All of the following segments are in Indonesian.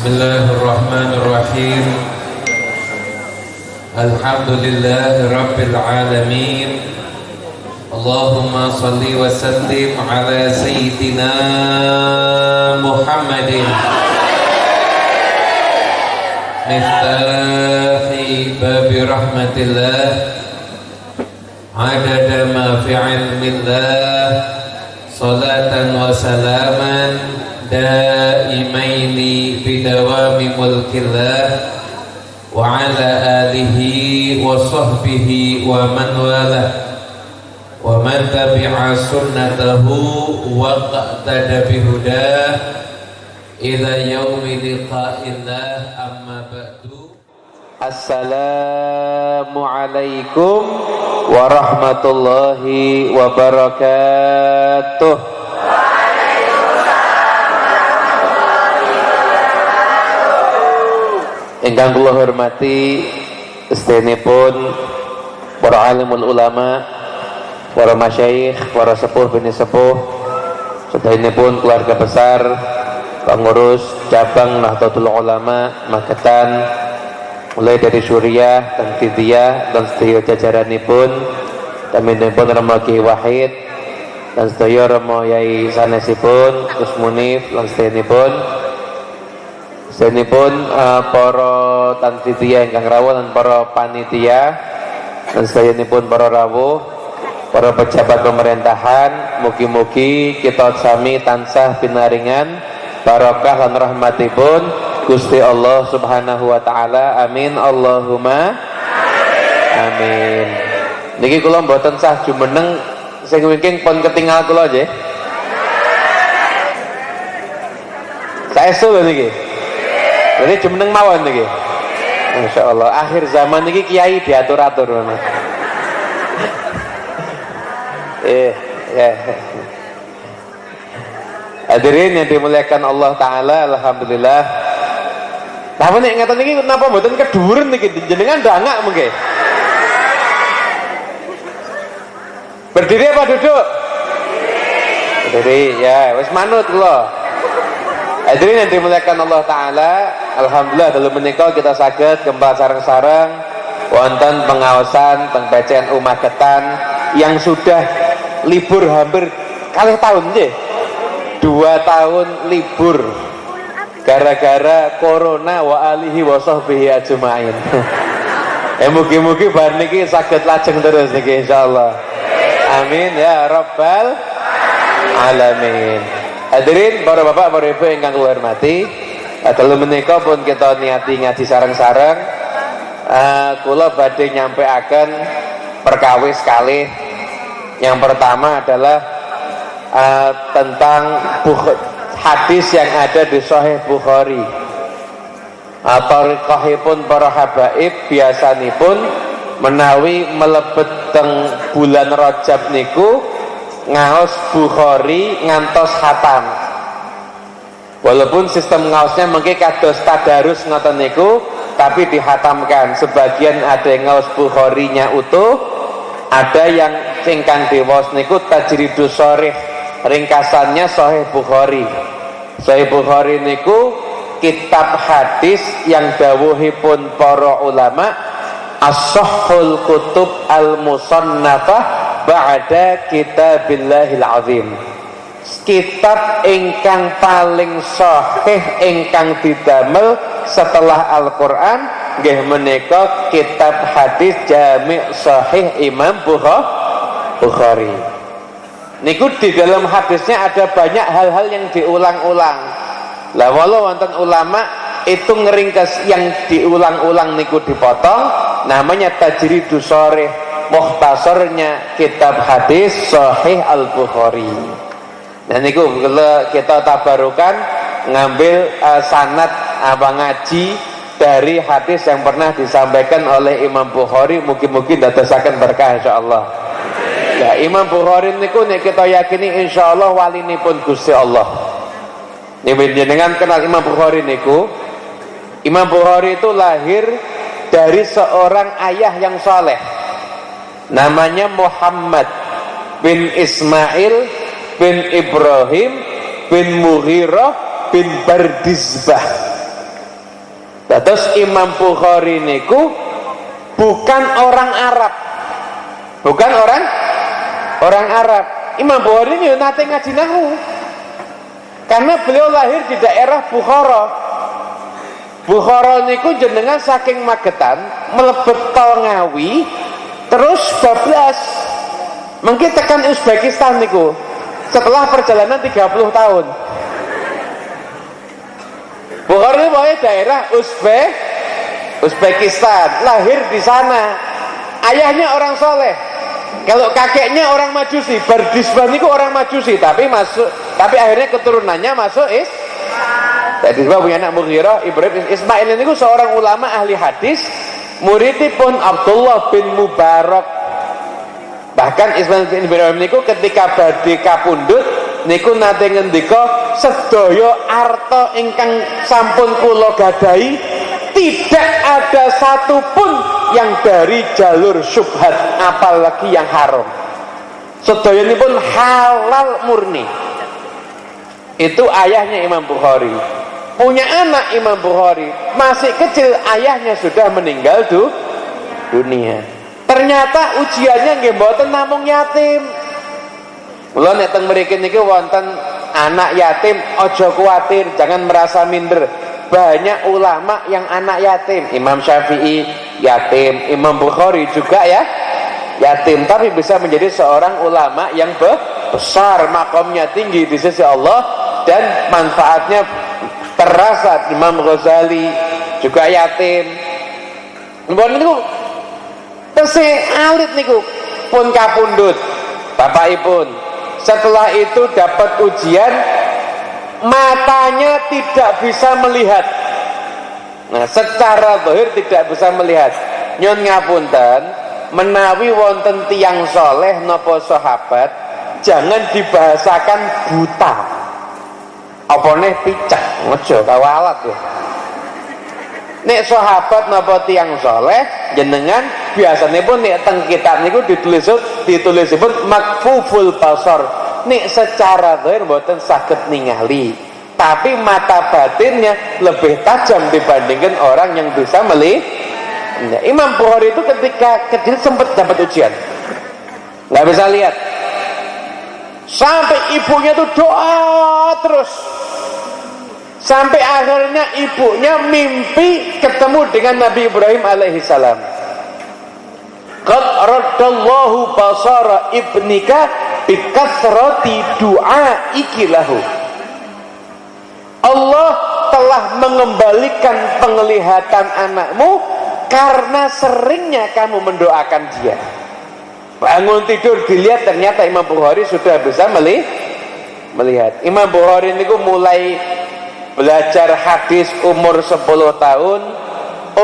Bismillahirrahmanirrahim. Alhamdulillahi Rabbil Alamin. Allahumma salli wa sallim ala Sayyidina Muhammadin Miftahi babi rahmatillah Adada ma fi ilmillah Salatan wa salaman daimaini bidawami mulkillah wa ala alihi wa sahbihi wa man walah wa man tabi'a sunnatahu wa qa'tada bihudah ila yaumi liqa'illah amma ba'du. Assalamu alaikum warahmatullahi wabarakatuh. Ingkang kula hormati sedherekipun para alimul ulama, para masyayikh, para sepuh bini sepuh, sedherekipun keluarga besar pengurus cabang Nahdlatul Ulama Magetan, mulai dari Suriah dan Tidiyah dan sedaya jajaranipun, taminipun Rama Kiai Wahid dan sedaya Rama Yai sanesipun Gus Munif lan sedherekipun para tantitia ingkang rawuh dan para panitia dan sedherekipun para rawuh, para pejabat pemerintahan, mugi-mugi kita sami tansah pinaringan barokah lan rahmatipun Gusti Allah Subhanahu wa taala. Amin Allahumma amin. Niki kula mboten sah jumeneng sing wingking pun ketinggal kula nggih. Saestu lho niki. Jadi jumeneng mawon niki. Masyaallah, akhir zaman niki kiai diatur-atur ngono. Ya. Hadirin yang dimuliakan Allah taala, alhamdulillah. Tapi nek ngeten niki napa mboten keduren niki jenengan ndangak mengke. Berdiri apa duduk? Berdiri, ya, wis manut kula. Hadirin yang dimuliakan Allah taala, alhamdulillah dalu menika kita saged kembali sareng-sareng wonten pengawasan teng PCNU Magetan yang sudah libur hampir kalih tahun nggih. 2 tahun libur gara-gara corona wa alihi wa sahbihi ajmain. Mugi-mugi bar niki saged lajeng terus niki insyaallah. Amin ya rabbal alamin. Hadirin para bapak, para ibu ingkang kula hormati, dalu menika pun kita niati ngaji sareng-sareng. Kula badhe nyampeaken perkawis kalih. Yang pertama adalah tentang hadis yang ada di Sahih Bukhari. Thariqahipun para habaib biasanipun menawi melebet teng bulan Rajab niku ngaos Bukhari ngantos khatam. Walaupun sistem ngaosnya mungkin kados tadarus ngoten niku, tapi dihatamkan. Sebagian ada yang ngaos Bukharinya utuh, ada yang ingkang diwaos niku tajridus sharih, ringkasannya Sahih Bukhari. Sahih Bukhari niku kitab hadis yang dawuhipun para ulama as-sahhul kutub al-musannafah ba'da kitabillahil azim. Kitab ingkang paling sahih ingkang didamel setelah Al-Qur'an nggih menika kitab hadis Jami' Sahih Imam Bukhari. Niku di dalam hadisnya ada banyak hal-hal yang diulang-ulang. Lah walau wonten ulama itu ngeringkes yang diulang-ulang niku dipotong, namanya tajridus sharih, mukhtasarnya kitab hadis Sahih Al-Bukhari. Nah niku kita tabarukan ngambil sanad ngaji dari hadis yang pernah disampaikan oleh Imam Bukhari, mugi-mugi ndadosaken berkah insyaallah. Ya Imam Bukhari niku nek kita yakini insyaallah walinipun Gusti Allah. Nek jenengan kenal Imam Bukhari niku, Imam Bukhari itu lahir dari seorang ayah yang saleh. Namanya Muhammad bin Ismail bin Ibrahim bin Mughirah bin Bardizbah. Terus Imam Bukhari niku bukan orang Arab, bukan orang Arab. Imam Bukhari ini nate ngaji nahwu, karena beliau lahir di daerah Bukhara. Bukhara niku jenengan saking Magetan mlebet tol Ngawi terus bablas mungkin tekan Uzbekistan niku setelah perjalanan 30 tahun. Bukhara ini pokoknya daerah Uzbekistan, lahir di sana. Ayahnya orang soleh, kalau kakeknya orang Majusi. Berdisbah niku orang Majusi, tapi akhirnya keturunannya masuk Jadi sebab punya anak Mughirah Ibrahim Ismail ini seorang ulama ahli hadis, muridipun Abdullah bin Mubarak. Bahkan Ismail bin Ibrahim niku ketika badhe kapundhut niku nate ngendika, sedaya arta ingkang sampun kula gadahi tidak ada satupun yang dari jalur syubhat, apalagi yang haram. Sedayanipun halal murni. Itu ayahnya Imam Bukhari. Punya anak Imam Bukhari masih kecil, ayahnya sudah meninggal dunia. Ternyata ujiannya nggih mboten namung yatim. Mula nek teng mriki niki wonten anak yatim, ojo kuatir, jangan merasa minder. Banyak ulama yang anak yatim. Imam Syafi'i yatim, Imam Bukhari juga yatim, tapi bisa menjadi seorang ulama yang besar, makomnya tinggi di sisi Allah dan manfaatnya terasa. Imam Ghazali juga yatim. Mbon niku tesih alit niku pun kapundhut bapakipun. Setelah itu dapat ujian, matanya tidak bisa melihat. Nah, secara zahir tidak bisa melihat. Nyun ngapunten, menawi wonten tiyang soleh napa sahabat, jangan dibahasakan buta. Apa neh picek, ngojo kawalat ya. Nek sahabat napa tiyang soleh jenengan biasanya pun nek teng kitab niku ditulisipun makfuful basar. Nek secara zahir mboten saged ningali, tapi mata batinnya lebih tajam dibandingkan orang yang bisa melihat. Imam Bukhari itu ketika kecil sempat dapat ujian, nggak bisa lihat, sampai ibunya tuh doa terus, sampai akhirnya ibunya mimpi ketemu dengan Nabi Ibrahim alaihissalam. Qad raddallahu basara ibnika bikathrati du'aiki lahu. Allah telah mengembalikan penglihatan anakmu karena seringnya kamu mendoakan dia. Bangun tidur dilihat, ternyata Imam Bukhari sudah bisa melihat. Imam Bukhari ini mulai belajar hadis umur 10 tahun,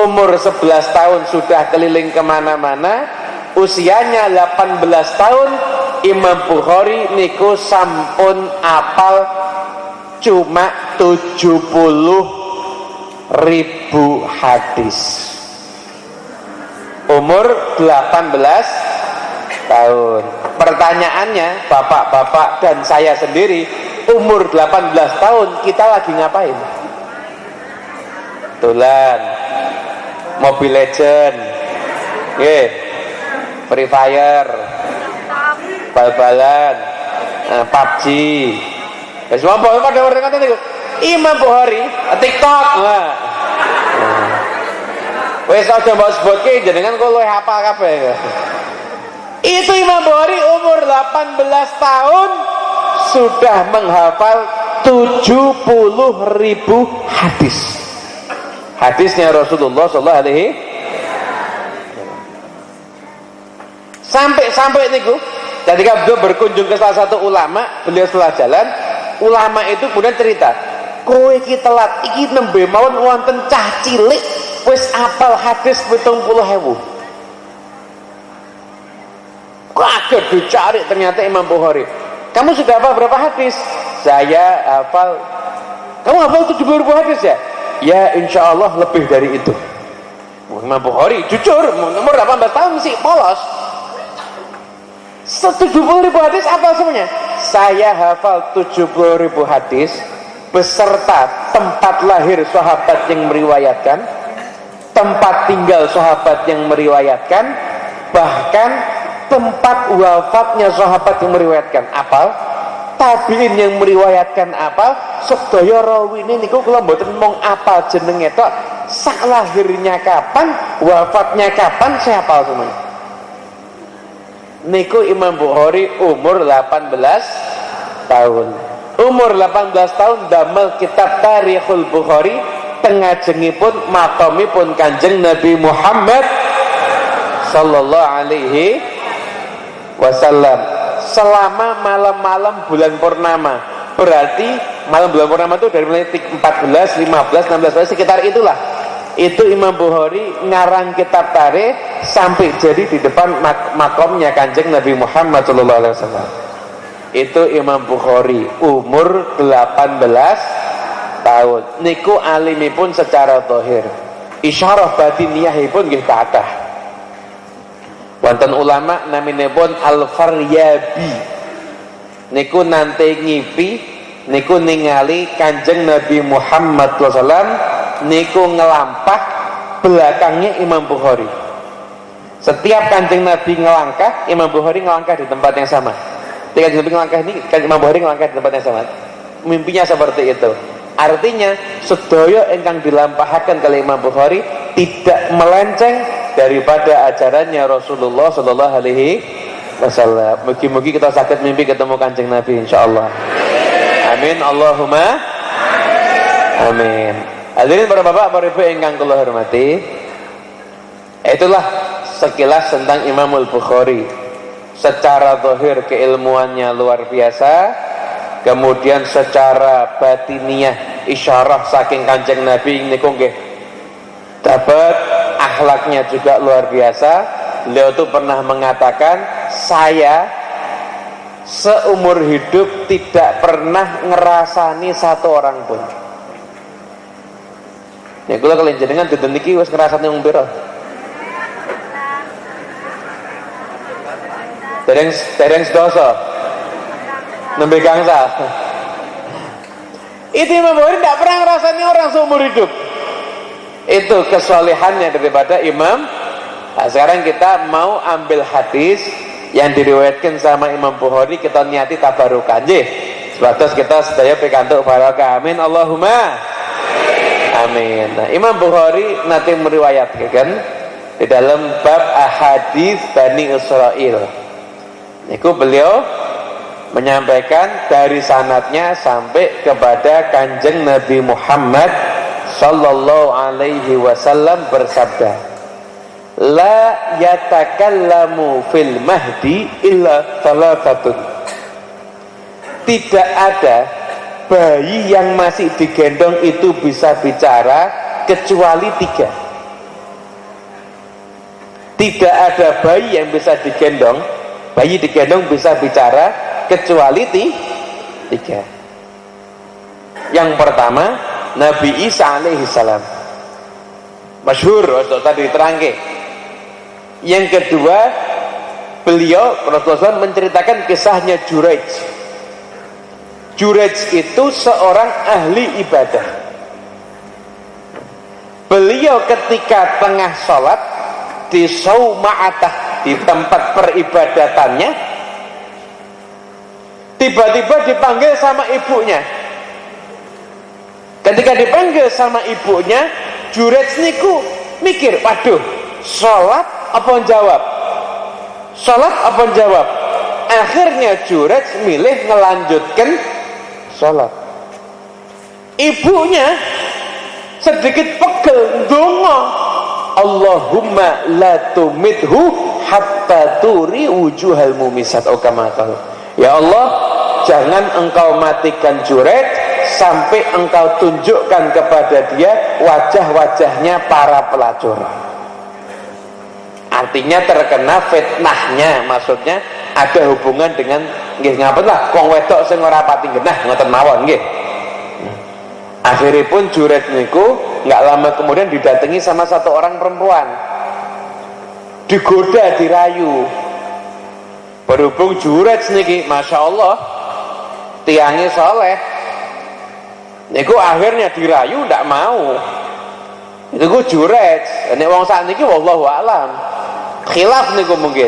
umur 11 tahun sudah keliling kemana-mana, usianya 18 tahun Imam Bukhari niku sampun apal cuma 70.000 hadis. Umur 18 tahun. Pertanyaannya, bapak-bapak dan saya sendiri, umur 18 tahun kita lagi ngapain? Tulan, Mobile Legend, Free Fire, bal-balan, PUBG. Semua pada orang itu Imam Bukhari, TikTok. Wes aja mbok sebutke jenengan kok luwih hafal kabeh. Itu Imam Bukhari umur 18 tahun sudah menghafal 70.000 hadis. Hadisnya Rasulullah sallallahu alaihi. Sampai niku ketika beliau berkunjung ke salah satu ulama, beliau setelah jalan, ulama itu kemudian cerita, kowe iki telat iki nembe mawon wonten cah cilik wis apal hadis 70.000. Kaget dicari, ternyata Imam Bukhari. Kamu sudah hafal berapa hadis? Saya hafal. Kamu hafal 70.000 hadis ya? Ya insya Allah lebih dari itu. Imam Bukhari jujur umur 18 tahun sih polos. 70.000 hadis apa semuanya? Saya hafal 70.000 hadis beserta tempat lahir sahabat yang meriwayatkan, tempat tinggal sahabat yang meriwayatkan, bahkan tempat wafatnya sahabat yang meriwayatkan. Apal tabiin yang meriwayatkan apal, sedaya rawi ini niku kula mboten mung apal jenenge tok, sak lahirnya kapan, wafatnya kapan saya apal semuanya. Niku Imam Bukhari umur 18 tahun. Umur 18 tahun damel kitab Tarikhul Bukhari, tengajengipun makamipun Kanjeng Nabi Muhammad sallallahu alaihi wasallam selama malam-malam bulan purnama. Berarti malam bulan purnama itu dari mulai 14, 15, 16 sekitar itulah. Itu Imam Bukhari ngarang kitab tarikh sampai jadi di depan makamnya Kanjeng Nabi Muhammad sallallahu alaihi wasallam. Itu Imam Bukhari umur 18 tahun. Niku alimipun secara zahir. Isyarah batiniyahipun nggih kathah. Wonten ulama naminipun Al-Faryabi. Niku nante ngipi, niku ningali Kanjeng Nabi Muhammad SAW, niku ngelampah belakangnya Imam Bukhari. Setiap Kanjeng Nabi ngelangkah, Imam Bukhari ngelangkah di tempat yang sama. Ketika Kanjeng Nabi ngelangkah ini, Imam Bukhari ngelangkah di tempat yang sama. Mimpinya seperti itu. Artinya sedaya ingkang dilampahaken kali Imam Bukhari tidak melenceng daripada ajarannya Rasulullah sallallahu alaihi wasallam. Mugi-mugi kita sakit mimpi ketemu Kanjeng Nabi insyaallah. Amin Allahumma amin. Hadirin para bapak, para ibu ingkang kula hormati, itulah sekilas tentang Imamul Bukhari. Secara zahir keilmuannya luar biasa, kemudian secara batiniah isyarah saking Kanjeng Nabi niku nggih dapat, akhlaknya juga luar biasa. Beliau itu pernah mengatakan, saya seumur hidup tidak pernah ngerasani satu orang pun. Ya kula kalian jenengan dinten niki wis ngrasani wong pira? Dereng sedoso nembe gangsal. Itu Imam Bukhari tidak pernah ngerasani orang seumur hidup. Itu kesolehannya daripada Imam. Nah, sekarang kita mau ambil hadis yang diriwayatkan sama Imam Bukhari, kita niati tabarukah nggih. Sebatas kita sedaya pikantuk barokah. Amin Allahumma amin. Nah, Imam Bukhari nanti meriwayatkan di dalam bab ahadits Bani Israil. Niku beliau menyampaikan dari sanadnya sampai kepada Kanjeng Nabi Muhammad sallallahu alaihi wasallam bersabda, la yatakallamu fil mahdi illa thalathatun. Tidak ada bayi yang masih digendong itu bisa bicara kecuali tiga. Tidak ada bayi yang bisa digendong, bayi digendong bisa bicara kecuali tiga. Yang pertama Nabi Isa alaihi salam, masyhur tadi terangke. Yang kedua beliau Rasulullah menceritakan kisahnya Juraij. Juraij itu seorang ahli ibadah. Beliau ketika tengah sholat di sauma'atah, di tempat peribadatannya, tiba-tiba dipanggil sama ibunya. Ketika dipanggil sama ibunya, Juraij niku mikir, waduh, sholat apa jawab? Sholat apa jawab? Akhirnya Juraij milih ngelanjutkan sholat. Ibunya sedikit pegel ndonga, Allahumma la tumithu hatta turi wujuhal mumisat. Ya Allah, jangan engkau matikan Juraij sampai engkau tunjukkan kepada dia wajah-wajahnya para pelacur. Artinya terkena fitnahnya, maksudnya ada hubungan dengan nggih ngapunten lah, wong wedok sing ora pati genah ngoten mawon nggih. Akhiripun Juraij niku nggak lama kemudian didatangi sama satu orang perempuan, digoda, dirayu. Berhubung Juraij niki masya Allah tiange soleh, niku akhirnya dirayu ndak mau. Itu ku juret. Nek wong sakniki wallahu alam. Khilaf niku mungkin.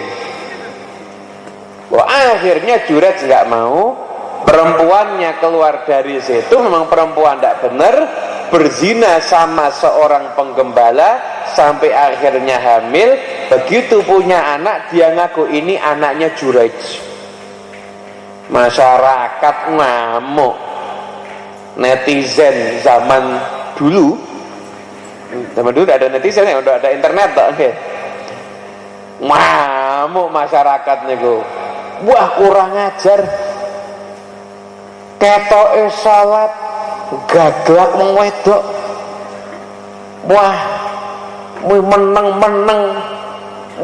Wah, akhirnya juret nggak mau, perempuannya keluar dari situ, memang perempuan tidak benar, berzina sama seorang penggembala sampai akhirnya hamil. Begitu punya anak, dia ngaku ini anaknya Jurej. Masyarakat ngamuk, netizen zaman dulu ada netizen ya, udah ada internet tak? Okay. Ngamuk masyarakat niku. Wah, kurang ajar, ketoke salat gaglak wong wedok. Wah, meneng.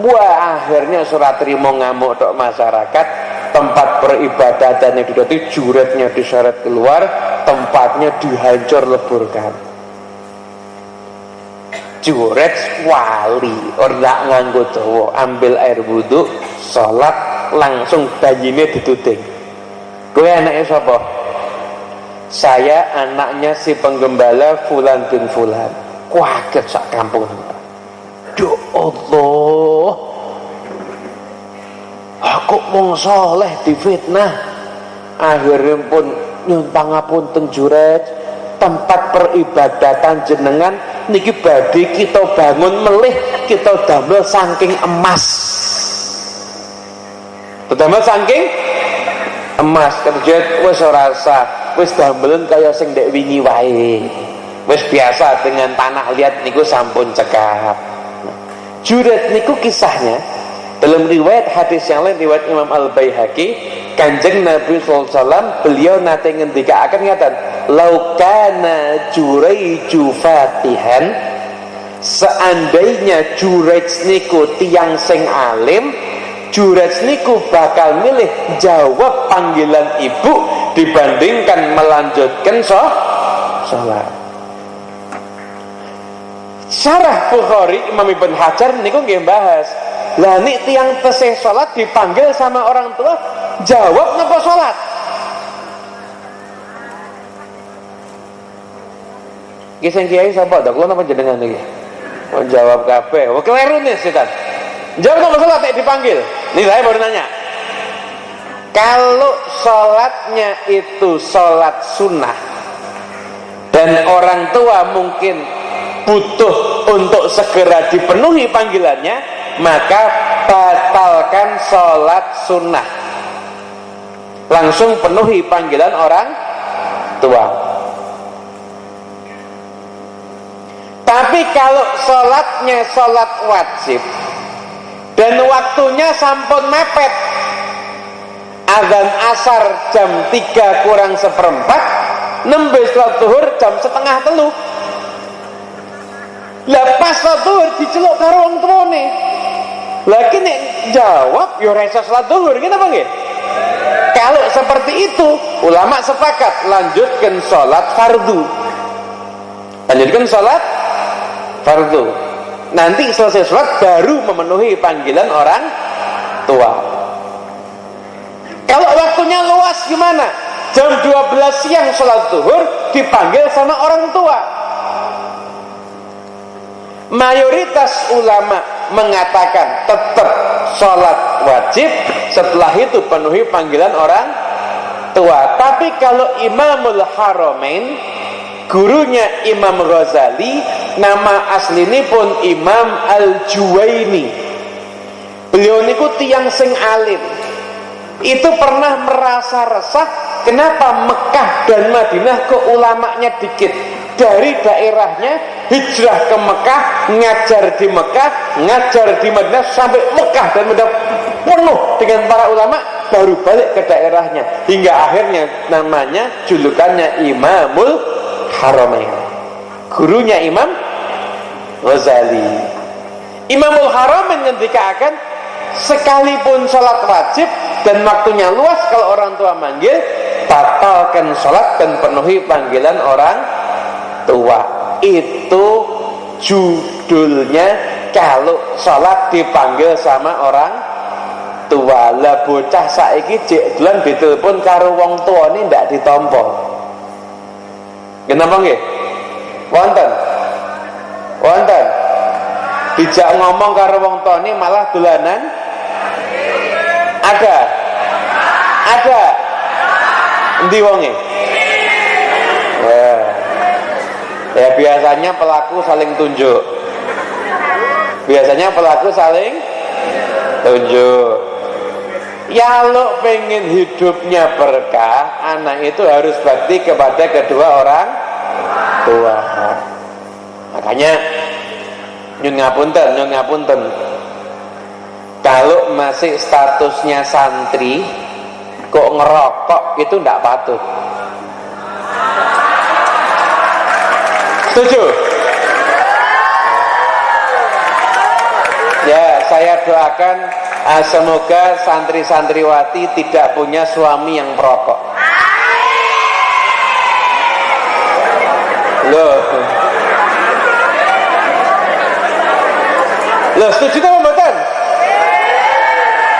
Wah, akhirnya surat terima ngamuk tok masyarakat. Tempat peribadatannya didoti, juretnya diseret keluar, tempatnya dihancur leburkan. Juret wali ora nganggo dawa, ambil air wudhu, salat, langsung bayine dituting. Kowe anake sapa? Saya anaknya si penggembala Fulan bin Fulan. Kaget sak kampung. Ya Allah, aku wong soleh difitnah. Akhirnya pun nyuwun pangapunten Juret, tempat peribadatan jenengan niki badhe kita bangun melih, kita damel saking emas. Damel saking emas. Kerja wis ora usah, wis damelen kaya sing ndek wingi wae. Wis biasa dengan tanah liat niku sampun cekap. Juret niku kisahnya dalam riwayat hadis yang lain, riwayat Imam Al-Baihaqi, Kanjeng Nabi SAW beliau nate ngendikaaken ngaten, laukana Jureiju fatihan, seandainya Jurej niku tiyang sing alim, Jurej niku bakal milih jawab panggilan ibu dibandingkan melanjutkan sholat. Syarah Bukhari Imam Ibn Hajar niku nggih bahas, lah nek tiyang tesih sholat dipanggil sama orang tua, jawab napa sholat? Ki sing kiai sapa dak kula napa jenengan iki? Oh, jawab kabeh. Wah, keliru nih setan. Jawab napa sholat nek dipanggil? Nih saya baru nanya. Kalau sholatnya itu sholat sunnah dan orang tua mungkin butuh untuk segera dipenuhi panggilannya, maka batalkan sholat sunnah, langsung penuhi panggilan orang tua. Tapi kalau sholatnya sholat wajib dan waktunya sampun mepet, azan asar jam 3 kurang seperempat, nembe sholat zuhur jam setengah 3. Lah pas sholat zuhur diceluk karo wong tuane. Lagi nek jawab ya ora iso sholat zuhur, gitu apa nggih? Kalau seperti itu, ulama sepakat lanjutkan sholat fardu. Lanjutkan sholat fardu. Nanti selesai sholat baru memenuhi panggilan orang tua. Kalau waktunya luas gimana? Jam 12 siang sholat zuhur dipanggil sama orang tua. Mayoritas ulama mengatakan tetap sholat wajib, setelah itu penuhi panggilan orang tua. Tapi kalau Imamul Haramain, gurunya Imam Ghazali, nama asline pun Imam Al-Juwaini, beliau niku tiyang sing alim, itu pernah merasa resah kenapa Mekah dan Madinah kok ulamanya dikit. Dari daerahnya hijrah ke Mekah, ngajar di Mekah, ngajar di Madinah, sampai Mekah dan Madinah penuh dengan para ulama, baru balik ke daerahnya, hingga akhirnya namanya, julukannya Imamul Haramain, gurunya Imam Ghazali. Imamul Haramain ngendikaaken, sekalipun sholat wajib dan waktunya luas, kalau orang tua manggil, batalkan sholat dan penuhi panggilan orang tua. Itu judulnya kalau sholat dipanggil sama orang tua. Lah bocah saiki jek dolan ditelepon karo wong tua ini ndak ditampa. Kenapa nggih? Wonten Wonten. Dijak ngomong karo wong tuane malah dolanan. Ada. Ada. Endi wonge? Ya biasanya pelaku saling tunjuk. Biasanya pelaku saling tunjuk. Ya lo pengen hidupnya berkah, anak itu harus bakti kepada kedua orang tua. Makanya nyun ngapunten. Kalau masih statusnya santri kok ngerokok itu ndak patut. Setuju? Ya, saya doakan semoga santri-santriwati tidak punya suami yang perokok. Loh, setuju kan mboten?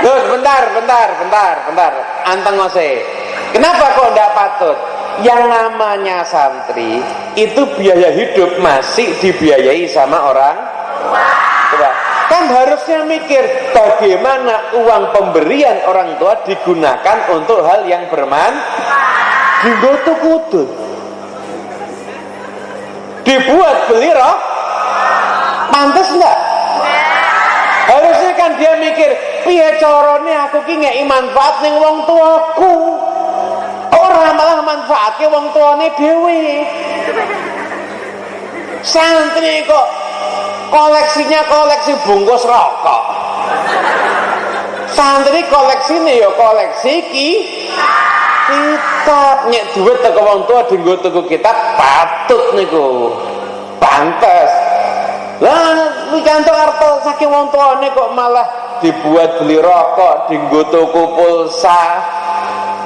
Loh, bentar. Anteng ngose. Kenapa kok ndak patut? Yang namanya santri itu biaya hidup masih dibiayai sama orang tua. Kan harusnya mikir bagaimana uang pemberian orang tua digunakan untuk hal yang bermanfaat. Digoto kudut. Dibuat beli roh. Pantes enggak? Harusnya kan dia mikir, piye carane aku ki ngeki manfaat ning wong tuaku. Ora malah manfaatke wong tuane dhewe. Santri kok koleksinya koleksi bungkus rokok. Santri koleksine ya koleksi kitab. Nyek duit teko wong tua dienggo tuku kitab patut niku. Pantes. Lah pikantuk arep saking wong tuane kok malah dibuat beli rokok, dienggo tuku pulsa,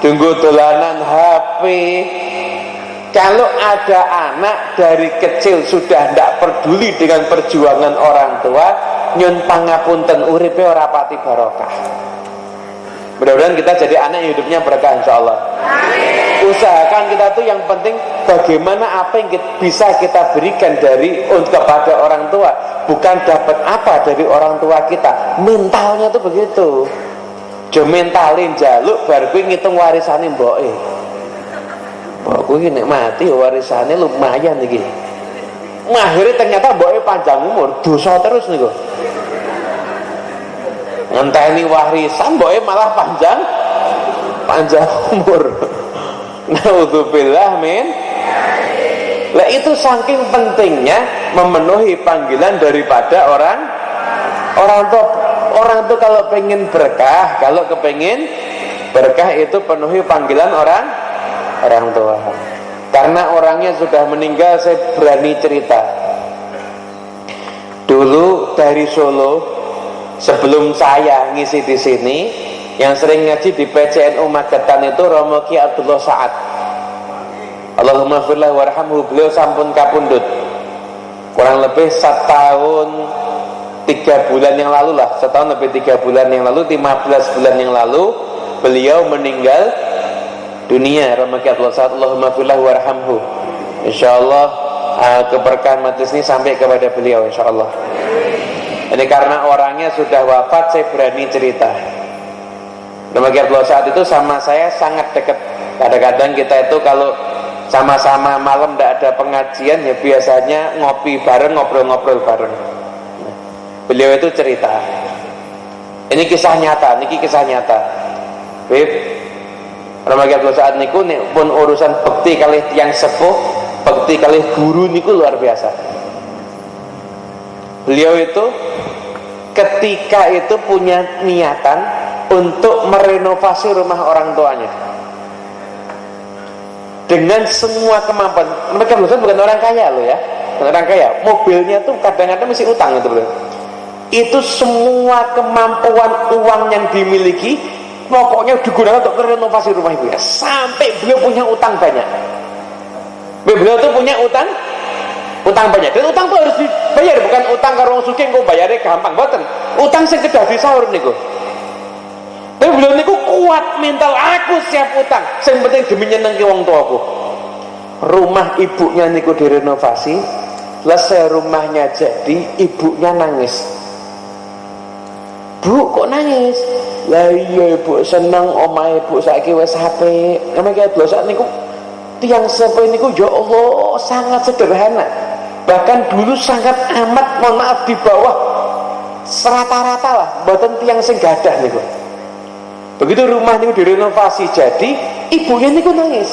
dienggo dolanan HP. Kalau ada anak dari kecil sudah tidak peduli dengan perjuangan orang tua, nyun pangapunten uripe ora pati barokah. Mudah-mudahan kita jadi anak yang hidupnya berkah insyaallah. Usahakan kita tuh yang penting bagaimana apa yang bisa kita berikan kepada orang tua, bukan dapat apa dari orang tua kita. Mentalnya tuh begitu. Jo mentalin jaluk bar kuwi ngitung warisane mboke. Mbokku iki nek mati warisane lumayan iki. Akhirnya ternyata mboke panjang umur, dosa terus niku. Ngenteni warisan mboke malah panjang umur. Naudzubillah min. Lah itu saking pentingnya memenuhi panggilan daripada orang tua. Orang tuh kalau pengen berkah, kalau kepengen berkah itu penuhi panggilan orang tua. Karena orangnya sudah meninggal, saya berani cerita. Dulu dari Solo, sebelum saya ngisi di sini, yang sering ngaji di PCNU Magetan itu Romo Ki Abdullah Sa'ad. Allahumma firlah warhamhu, beliau sampun kapundhut. Kurang lebih 1 tahun 3 bulan yang lalu lah, 1 tahun lebih 3 bulan yang lalu, 15 bulan yang lalu beliau meninggal dunia. Romo Ki Abdullah Sa'ad, Allahumma firlah warhamhu. Insyaallah keberkahan majlis ini sampai kepada beliau insyaallah. Ini karena orangnya sudah wafat, saya berani cerita. Romo Ki Abdullah Sa'ad itu sama saya sangat dekat. Kadang-kadang kita itu kalau sama-sama malam tidak ada pengajian ya biasanya ngopi bareng, ngobrol-ngobrol bareng. Beliau itu cerita. Ini kisah nyata, niki kisah nyata. Bib, Romo Ki Abdullah Sa'ad niku pun urusan bekti kalih tiyang sepuh, bekti kalih guru niku luar biasa. Beliau itu ketika itu punya niatan untuk merenovasi rumah orang tuanya dengan semua kemampuan. Mereka bukan orang kaya loh ya, bukan orang kaya. Mobilnya tuh kadang-kadang masih utang itu loh. Itu semua kemampuan uang yang dimiliki pokoknya digunakan untuk renovasi rumah ibunya. Sampai beliau punya utang banyak. Beliau tuh punya utang banyak. Dan utang tuh harus dibayar, bukan utang karo wong sugih engko bayarnya gampang, mboten. Utang sing kedah disaur niku. Tapi beliau niku kuat mental, aku siap utang. Sing penting demi nyenengke wong tuaku. Rumah ibunya niku direnovasi, Selesai rumahnya jadi, ibunya nangis. Bu, kok nangis? Lah iya ibu seneng omahe ibu saiki wis apik. Namanya saat niku tiang sepuh niku ya Allah sangat sederhana. Bahkan dulu sangat amat, mohon maaf, di bawah serata-rata lah, mboten tiang sing gadah niku. Begitu rumah niku direnovasi jadi, ibunya niku nangis.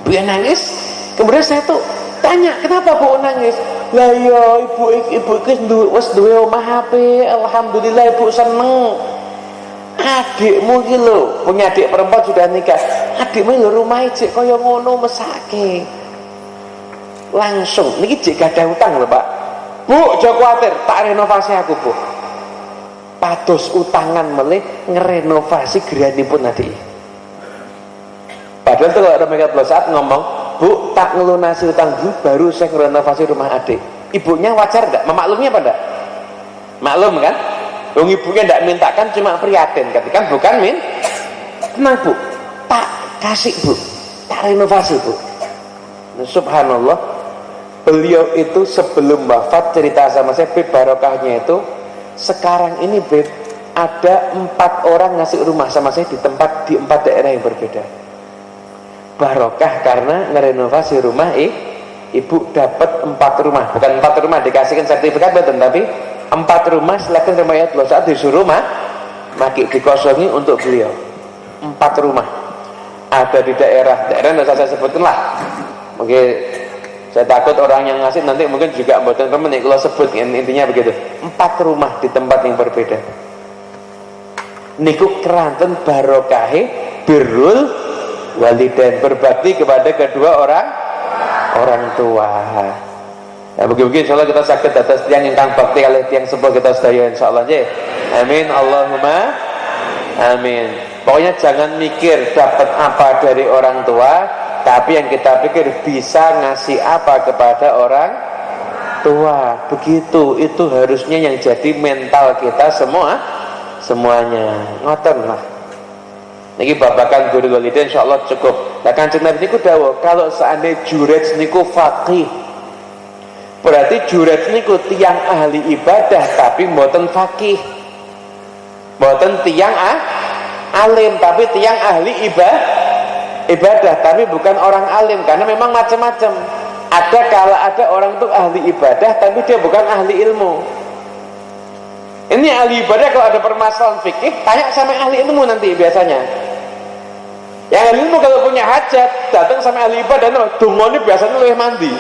Ibunya nangis, kemudian saya tuh tanya, kenapa Bu nangis? Lah ya ibu wis duwe omah apik, alhamdulillah ibu seneng. Adikmu iki lho, punya adik perempuan sudah nikah. Adikmu lho rumahe jek kaya ngono mesake. Langsung niki jek gadah utang lho, Pak. Bu, aja kuwatir, tak renovasi aku, Bu. Pados utangan melih ngrenovasi geranipun adik. Padahal tuh kalau ada saat ngomong, Bu, tak ngelunasi utang Bu, baru saya ngerenovasi rumah adik. Ibunya wajar enggak? Memaklumnya apa enggak? Maklum kan? Wong ibunya enggak mintakan, cuma prihatin. Kan bukan tenang Bu, tak kasih Bu, tak renovasi Bu. Nah, subhanallah, beliau itu sebelum wafat cerita sama saya, Beb, barokahnya itu sekarang ini Beb, ada 4 orang ngasih rumah sama saya di 4 daerah yang berbeda. Barokah karena ngerenovasi rumah ibu dapat 4 rumah, bukan 4 rumah dikasihkan sertifikat betul, tapi 4 rumah silakan riwayat lo saat disuruh maki dikosongi untuk beliau. 4 rumah ada di daerah tidak saya sebutkan lah, mungkin saya takut orang yang ngasih nanti mungkin juga buatan temen nih kalau sebut, intinya begitu. 4 rumah di tempat yang berbeda. Niku keranten barokahe birrul walidain, berbakti kepada kedua orang tua. Ya begini insyaallah kita sakit atas tiang ingkang bakti kali tiang sepuh kita sedaya insyaallah nggih. Amin Allahumma amin. Pokoknya jangan mikir dapat apa dari orang tua, tapi yang kita pikir bisa ngasih apa kepada orang tua. Begitu, itu harusnya yang jadi mental kita semuanya. Ngoten lah. Niki babakan guru walidain insyaallah cukup. Lah Kanjeng Nabi niku dawuh, kalau seandainya jurej niku faqih, berarti jurej niku tiang ahli ibadah tapi mboten faqih. Mboten tiang alim tapi tiang ahli ibadah tapi bukan orang alim, karena memang macam-macam. Ada kala ada orang tuh ahli ibadah tapi dia bukan ahli ilmu. Ini ahli ibadah kalau ada permasalahan fikih tanya sama ahli ilmu nanti biasanya. Yang ahli ilmu kalau punya hajat datang sama ahli ibadah, no, dungone biasanya luwih mandi.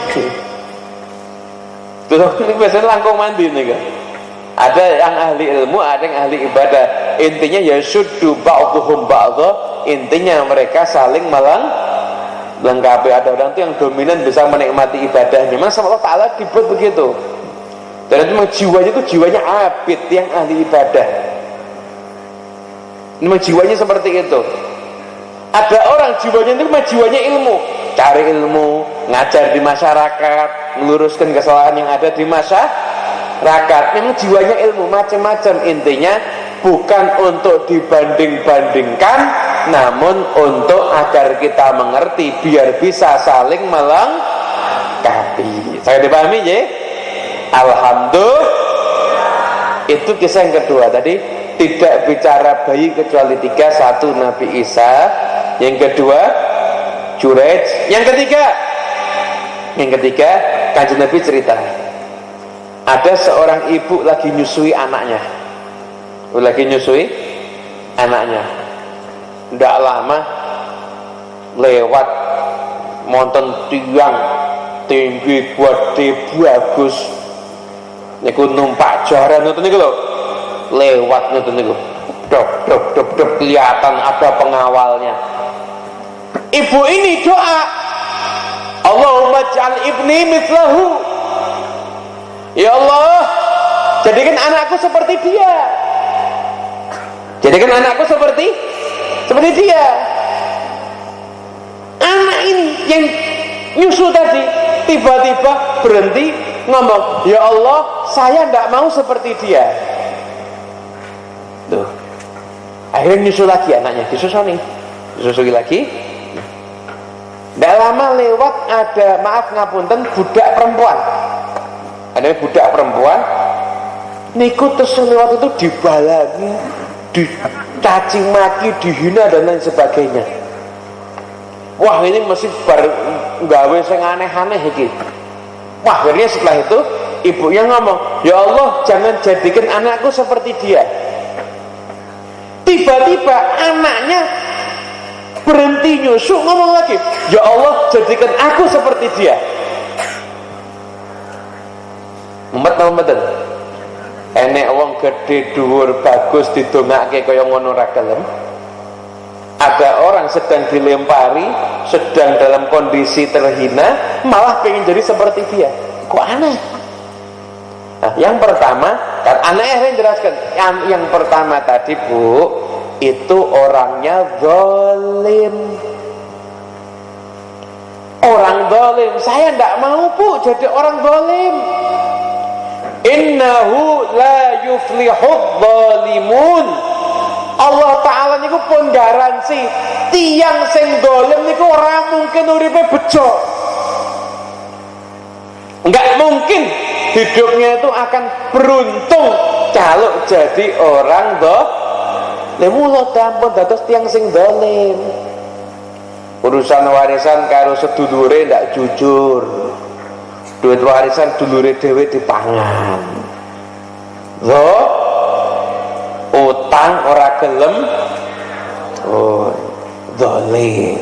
Ini biasanya langkung mandi nih kan. Ada yang ahli ilmu, ada yang ahli ibadah. Intinya ya suddu ba'dhum ba'dha, intinya mereka saling melengkapi. Ada orang itu yang dominan bisa menikmati ibadahnya. Memang sama Allah Ta'ala dibuat begitu. Dan itu memang jiwanya itu jiwanya abid, yang ahli ibadah. Memang jiwanya seperti itu. Ada orang jiwanya itu memang jiwanya ilmu, cari ilmu, ngajar di masyarakat, meluruskan kesalahan yang ada di masyarakat. Memang jiwanya ilmu macam-macam. Intinya bukan untuk dibanding-bandingkan, namun untuk agar kita mengerti biar bisa saling melengkapi. Saya dipahami ya? Alhamdulillah. Itu kisah yang kedua tadi, tidak bicara bayi kecuali 3. 1 Nabi Isa, yang kedua Jurej, yang ketiga Kanjeng Nabi cerita ada seorang ibu lagi nyusui anaknya. Tidak lama lewat monten tiang tinggi gede bagus niku numpak jaran ngoten niku lho, lewat ngoten niku dok kelihatan ada pengawalnya. Ibu ini doa, Allahumma ja'al ibni mithlahu, ya Allah jadikan anakku seperti dia, seperti dia. Anak ini yang nyusu tadi tiba-tiba berhenti ngomong, ya Allah saya tidak mau seperti dia. Tuh, akhirnya nyusul lagi anaknya, disusui lagi. Tidak pertama lewat ada, maaf ngapunten, budak perempuan. Ada budak perempuan niku terus lewat itu dibalangi, dicaci maki, dihina dan lain sebagainya. Wah, ini mesti gawe sing aneh-aneh iki. Wah, akhirnya setelah itu ibunya ngomong, ya Allah, jangan jadikan anakku seperti dia. Tiba-tiba anaknya berhenti nyusuk, ngomong lagi, ya Allah, jadikan aku seperti dia. Mumet-mumetan enek wong gede dhuwur bagus didongake kaya ngono ra gelem. Ada orang sedang dilempari, sedang dalam kondisi terhina, malah pengen jadi seperti dia. Kok aneh? Nah, yang pertama, kan aneh yang jelaskan. Yang pertama tadi, Bu, itu orangnya zalim. Orang zalim. Saya tidak mau, Bu, jadi orang zalim. Innahu la yuflihud zalimun. Allah Ta'ala niku pun garansi tiang sing zalim niku ora mungkin uripe bejo. Enggak mungkin hidupnya itu akan beruntung kalau jadi orang zalim. Mula dampun dados tiang sing zalim. Urusan warisan karo sedulure ndak jujur. Duit warisan dulure dhewe dipangan. Utang ora gelem. Oh, zalim.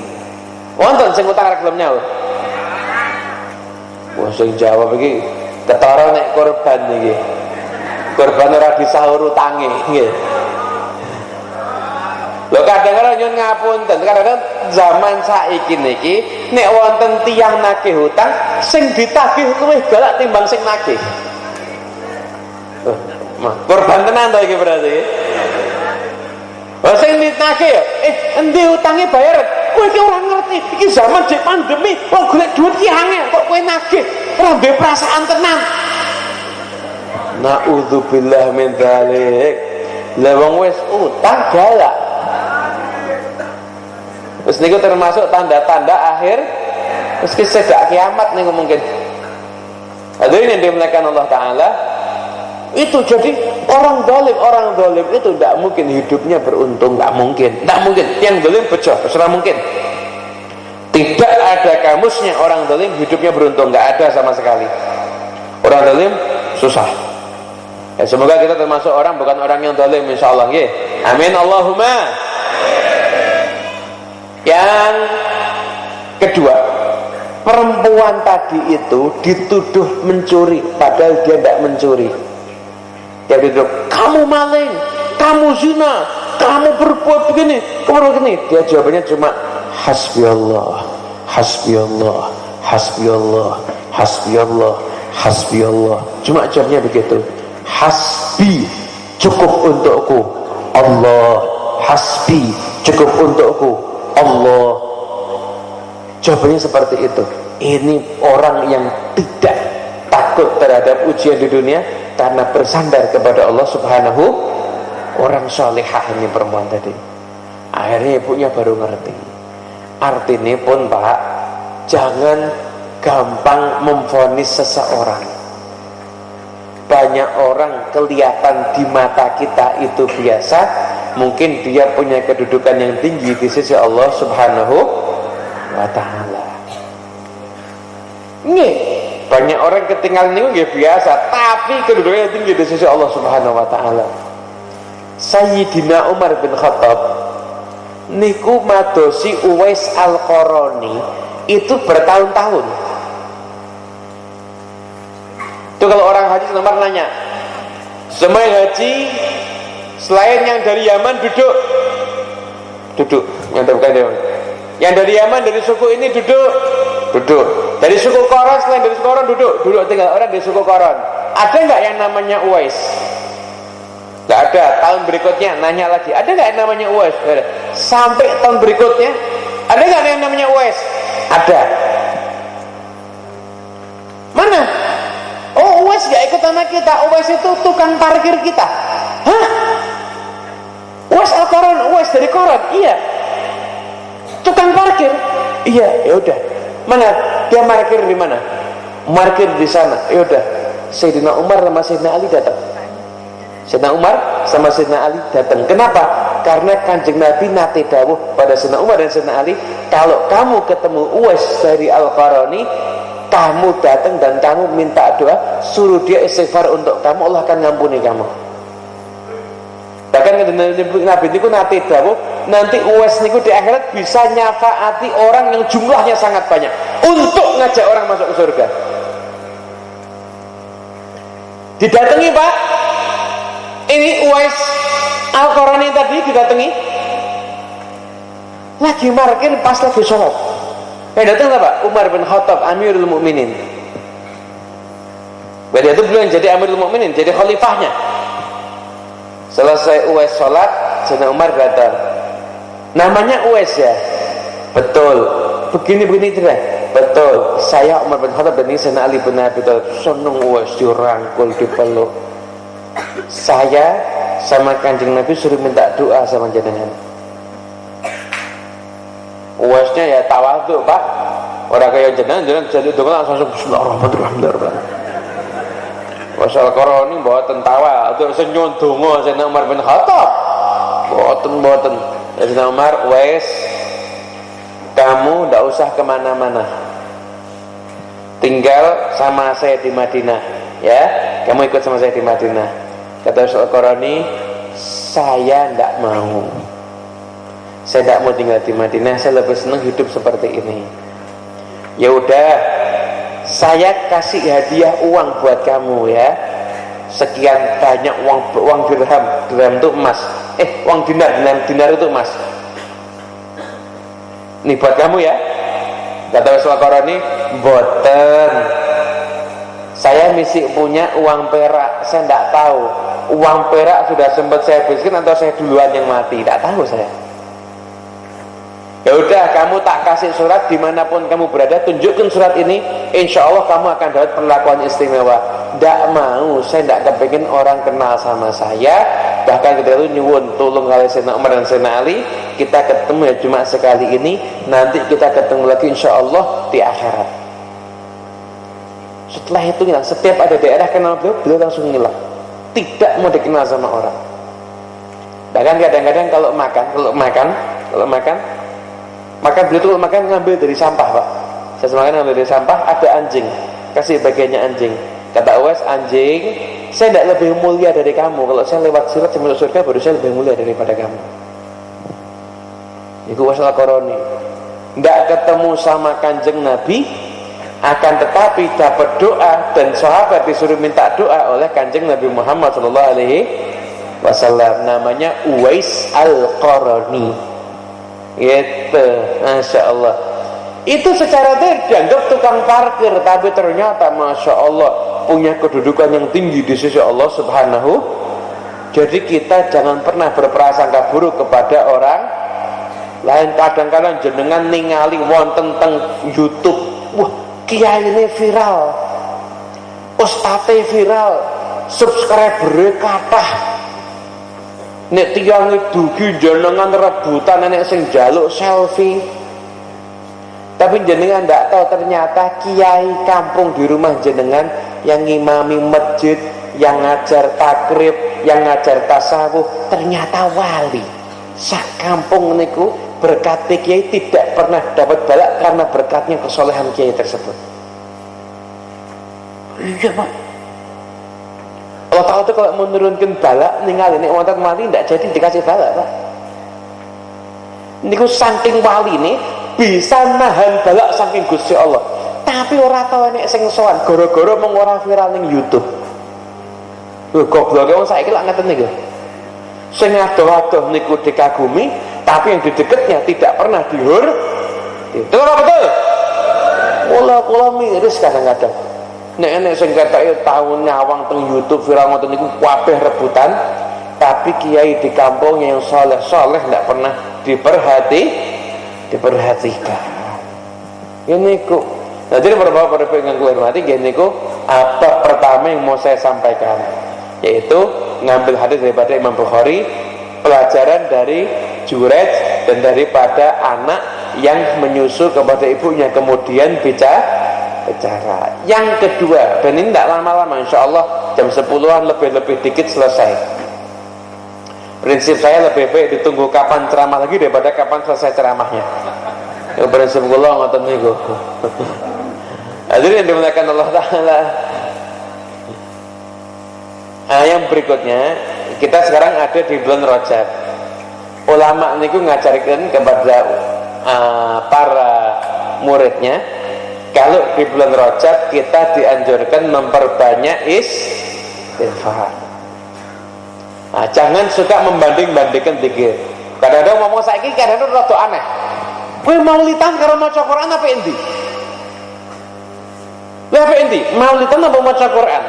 Wonten sing utang ora gelem nyaur. Wah, sing jawab iki ketara nek korban iki. Korban ora disaur utange, nggih. Lho kadang-kadang nyun ngapunten, kadang-kadang zaman saiki niki nek wonten tiyang nagih hutang sing ditagih luwih galak timbang sing nagih. Korban tenan to iki berarti. Sing ditagih ya, endi utange bayar? Kowe iki ora ngerti, iki zaman jek pandemi, kok golek duit ki angel, kok kowe nagih, ora duwe perasaan tenan. Naudzubillah min dzalik. Lah wong wis utang galak. Wis niku termasuk tanda-tanda akhir meski sedak kiamat niku mungkin. Hadirin yang dimuliakan Allah Ta'ala, itu jadi orang zalim itu tidak mungkin hidupnya beruntung, tidak mungkin. Yang zalim bejo, serah mungkin. Tidak ada kamusnya orang zalim hidupnya beruntung, nggak ada sama sekali. Orang zalim susah. Ya, semoga kita termasuk orang bukan orang yang zalim, insyaallah. Amin Allahumma. Yang kedua, perempuan tadi itu dituduh mencuri padahal dia tidak mencuri. Dia dituduh, kamu maling, kamu zina, kamu berbuat begini, kamu begini. Dia jawabannya cuma hasbiyallah, hasbiyallah, hasbiyallah, hasbiyallah, hasbiyallah. Cuma jawabnya begitu. Hasbi, cukup untukku Allah. Hasbi, cukup untukku Allah. Jawabannya seperti itu. Ini orang yang tidak takut terhadap ujian di dunia karena bersandar kepada Allah Subhanahu. Orang solehah ini perempuan tadi. Akhirnya ibunya baru ngerti. Artinya pun, Pak, jangan gampang memvonis seseorang. Banyak orang kelihatan di mata kita itu biasa, mungkin dia punya kedudukan yang tinggi di sisi Allah Subhanahu wa Ta'ala. Ini banyak orang ketinggalan ini biasa, tapi kedudukannya tinggi di sisi Allah Subhanahu wa Ta'ala. Sayyidina Umar bin Khattab niku madosi Uwais Al-Qarani itu bertahun-tahun. Itu kalau orang haji nomor nanya, semua yang haji selain yang dari Yaman duduk, yang dari Yaman dari suku ini duduk, dari suku Qaran, selain dari suku Qaran duduk, tinggal orang dari suku Qaran. Ada nggak yang namanya Uwais? Nggak ada. Tahun berikutnya nanya lagi, ada nggak yang namanya Uwais? Sampai tahun berikutnya, ada nggak yang namanya Uwais? Ada. Mana? Oh, Uwais gak ikut sama kita. Uwais itu tukang parkir kita. Hah? Uwais Al-Qaran, Uwais dari Qaran? Iya. Tukang parkir? Iya. Ya udah. Mana? Dia parkir di mana? Parkir di sana. Ya udah, Sayyidina Umar sama Sayyidina Ali datang. Sayyidina Umar sama Sayyidina Ali datang. Kenapa? Karena Kanjeng Nabi nate dawuh pada Sayyidina Umar dan Sayyidina Ali, kalau kamu ketemu Uwais dari Al-Qarani, kamu datang dan kamu minta doa, suruh dia istighfar untuk kamu, Allah akan ngampuni kamu. Bahkan Nabi niku nate dawuh, nanti Uwais niku di akhirat bisa nyafaati orang yang jumlahnya sangat banyak untuk ngajak orang masuk ke surga. Didatangi Pak, ini Uwais Al-Qarani tadi didatangi, lagi parkir pas lagi sholat. Yang datang apa? Umar bin Khattab, Amirul Mukminin. Beliau itu belum jadi Amirul Mukminin, jadi khalifahnya. Selesai Uwais sholat, Sayyidina Umar datang. Namanya Uwais ya? Betul. Begini tidak? Betul. Saya Umar bin Khattab dan ini Sayyidina Ali bin Abi Thalib. Seneng Uwais dirangkul, dipeluk. Saya sama Kanjeng Nabi suruh minta doa sama jenengan. Uwaisnya ya tawadhu Pak. Orang kaya jenengan jadi doa langsung bismillahirrahmanirrahim. Wasal koroni mboten tawa untuk senyum donga Sayyidina Umar bin Khattab. Mboten. Sayyidina Umar, Uwais, kamu ndak usah kemana-mana. Tinggal sama saya di Madinah, ya. Kamu ikut sama saya di Madinah. Kata Wasal koroni, saya ndak mau. Saya tidak mau tinggal di Madinah, saya lebih senang hidup seperti ini. Ya udah, saya kasih hadiah uang buat kamu ya. Sekian banyak uang dirham itu emas. Uang dinar itu emas. Ini buat kamu ya. Kata Rasulullah Qarani, boten. Saya mesti punya uang perak, saya tidak tahu. Uang perak sudah sempat saya habiskan atau saya duluan yang mati, tidak tahu saya. Ya udah, kamu tak kasih surat dimanapun kamu berada, tunjukkan surat ini, insya Allah kamu akan dapat perlakuan istimewa. Tidak mau, saya tidak kepingin orang kenal sama saya. Bahkan ketika itu nyuwun tolong kali Sayyidina Umar dan Sayyidina Ali, kita ketemu ya cuma sekali ini, nanti kita ketemu lagi insya Allah di akhirat. Setelah itu hilang, setiap ada daerah kenal beliau langsung hilang, tidak mau dikenal sama orang. Bahkan kadang-kadang kalau makan maka beliau itu makan ngambil dari sampah Pak. Saya makan ngambil dari sampah, ada anjing, kasih bagiannya anjing. Kata Uwais, anjing, saya tidak lebih mulia dari kamu. Kalau saya lewat sirat saya masuk surga, baru saya lebih mulia daripada kamu. Itu Uwais Al-Qarani. Tidak ketemu sama Kanjeng Nabi, akan tetapi dapat doa dan sahabat disuruh minta doa oleh Kanjeng Nabi Muhammad SAW. Namanya Uwais Al-Qarani. Gitu, Masya Allah. Itu secara dianggap tukang parkir, tapi ternyata Masya Allah punya kedudukan yang tinggi di sisi Allah Subhanahu. Jadi kita jangan pernah berprasangka buruk kepada orang lain. Kadang-kadang jenengan ningali wonten teng YouTube, wah kiai ini viral, ustadz viral, subscriber kathah. Nek tiyang dugi jenengan rebutan nek sing njaluk selfie. Tapi jenengan ndak tahu ternyata kiai kampung di rumah jenengan yang ngimami masjid, yang ngajar takrib, yang ngajar tasawuf, ternyata wali. Sak kampung niku berkat kiai tidak pernah dapat balak karena berkatnya kesolehan kiai tersebut. Iya Pak. Allah Ta'ala itu kalau menurunkan balak ninggalin ini orang mati tidak jadi dikasih balak Pak. Ini saking wali ini bisa nahan balak saking Gusti Allah, tapi orang tahu ini sing sowan goro-goro mung ora viral ning YouTube. Goblok wong saiki lak ngeten niku. Sing adoh-adoh niku dikagumi, tapi yang di dekatnya tidak pernah dihur. Itu apa betul? Kula miris kadang-kadang. Nek sing ketoke tau nyawang teng YouTube viral ngoten niku kabeh rebutan, tapi kiai di kampung yang soleh tidak pernah diperhatikan. Ini kok. Nah, jadi para pengen gue hormati, gini kok apa pertama yang mau saya sampaikan, yaitu ngambil hadis daripada Imam Bukhari, pelajaran dari Jurej dan daripada anak yang menyusu kepada ibunya kemudian bicara. Yang kedua, dan ini tidak lama-lama, insya Allah jam 10-an lebih dikit selesai. Prinsip saya lebih baik ditunggu kapan ceramah lagi daripada kapan selesai ceramahnya. Ya, prinsip kula ngoten niku. Hadirin yang dimuliakan Allah Ta'ala. Yang berikutnya, kita sekarang ada di bulan Rajab. Ulama niku ngajarkan kepada para muridnya, kalau di bulan Rajab kita dianjurkan memperbanyak istighfar. Jangan suka membanding-bandingkan zikir. Kadang-kadang ngomong saiki kadang-kadang rada aneh. Kowe maulidan karo maca Quran apa endi? Lha apa endi? Maulidan apa maca Quran?